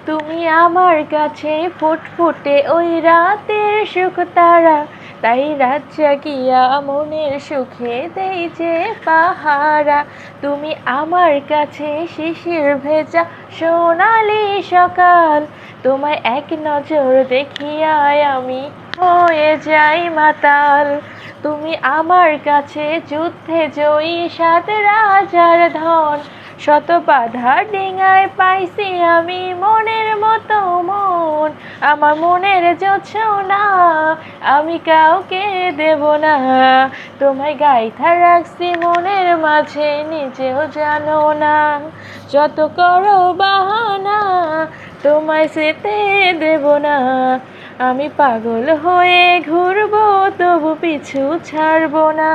তুমি আমার কাছে ফুটফুটে ওই রাতের সুখ তারা, তাই রাত জাগিয়া মনের সুখে দেই যে পাহারা। তুমি আমার কাছে শিশির ভেজা সোনালি সকাল, তোমায় এক নজর দেখিয়ায় আমি হয়ে যাই মাতাল। তুমি আমার কাছে যুদ্ধে জয়ী সাত রাজার ধন, শত বাধা ডিঙায় পাইছি আমি মনের মতো মন। আমার মনের জোছনা আমি কাউকে দেব না, তোমায় গাইথা রাখছি মনের মাঝে নিজেও জানো না। যত করো বাহানা তোমায় যেতে দেব না, আমি পাগল হয়ে ঘুরবো তবু পিছু ছাড়বো না।